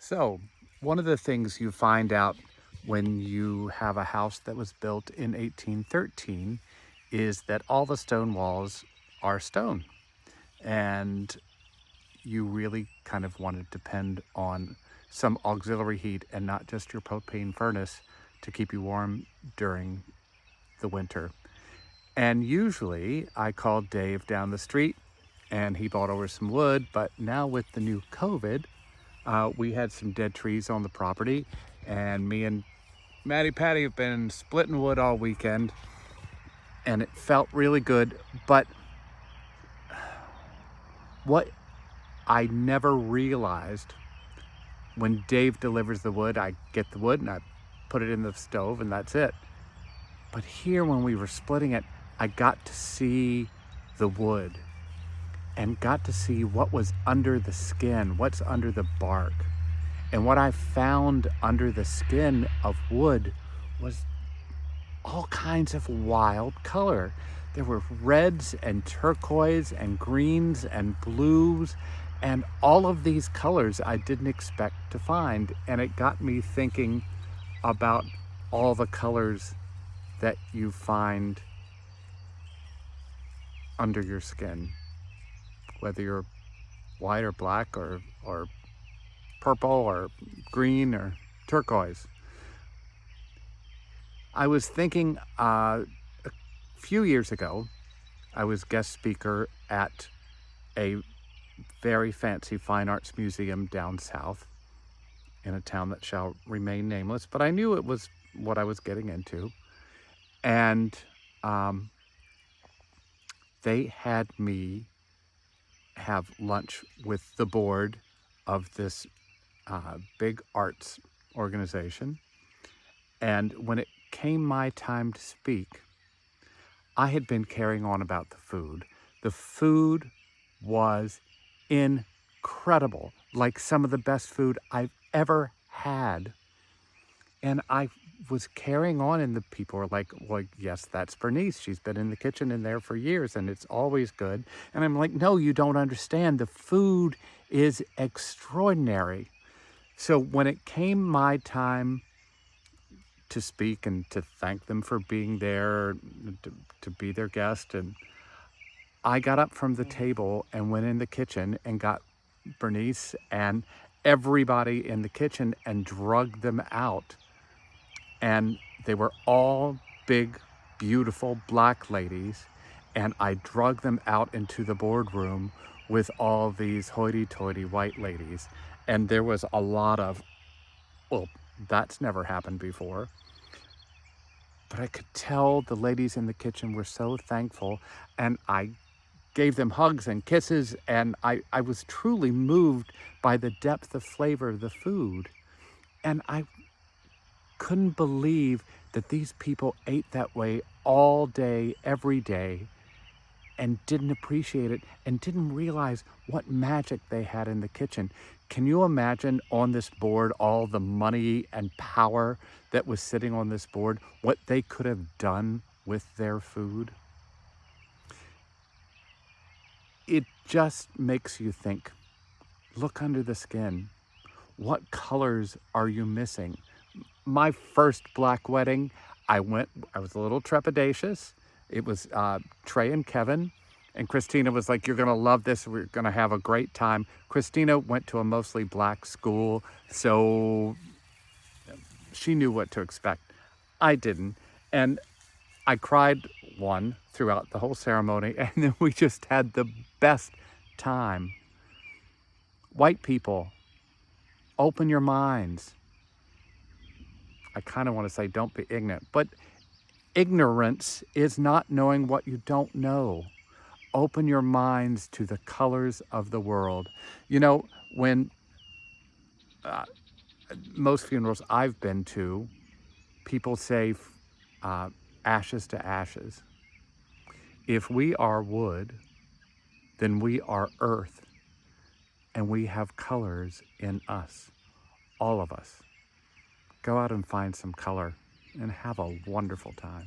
So, one of the things you find out when you have a house that was built in 1813 is that all the stone walls are stone. And you really kind of want to depend on some auxiliary heat and not just your propane furnace to keep you warm during the winter. And usually I called Dave down the street and he brought over some wood. But now with the new COVID, we had some dead trees on the property, and me and Maddie Patty have been splitting wood all weekend, and it felt really good. But what I never realized, when Dave delivers the wood, I get the wood and I put it in the stove, and that's it. But here, when we were splitting it, I got to see the wood and got to see what was under the skin, what's under the bark. And what I found under the skin of wood was all kinds of wild color. There were reds and turquoise and greens and blues, and all of these colors I didn't expect to find. And it got me thinking about all the colors that you find under your skin, whether you're white or black or purple or green or turquoise. I was thinking a few years ago, I was guest speaker at a very fancy fine arts museum down south in a town that shall remain nameless, but I knew it was what I was getting into. And they had me have lunch with the board of this big arts organization. And when it came my time to speak, I had been carrying on about the food. The food was incredible, like some of the best food I've ever had. And I was carrying on, and the people were like, well, yes, that's Bernice. She's been in the kitchen in there for years, and it's always good. And I'm like, no, you don't understand. The food is extraordinary. So when it came my time to speak and to thank them for being there, to be their guest, and I got up from the table and went in the kitchen and got Bernice and everybody in the kitchen and drugged them out. And they were all big, beautiful black ladies. And I drugged them out into the boardroom with all these hoity-toity white ladies. And there was a lot of, well, that's never happened before. But I could tell the ladies in the kitchen were so thankful, and I gave them hugs and kisses, and I was truly moved by the depth of flavor of the food. And I couldn't believe that these people ate that way all day, every day, and didn't appreciate it and didn't realize what magic they had in the kitchen. Can you imagine on this board all the money and power that was sitting on this board, what they could have done with their food? It just makes you think, look under the skin. What colors are you missing? My first black wedding, I was a little trepidatious. It was Trey and Kevin, and Christina was like, you're gonna love this, we're gonna have a great time. Christina went to a mostly black school, so she knew what to expect. I didn't, and I cried one throughout the whole ceremony, and then we just had the best time. White people, open your minds. I kind of want to say don't be ignorant, but ignorance is not knowing what you don't know. Open your minds to the colors of the world. You know, when most funerals I've been to, people say ashes to ashes. If we are wood, then we are earth, and we have colors in us, all of us. Go out and find some color and have a wonderful time.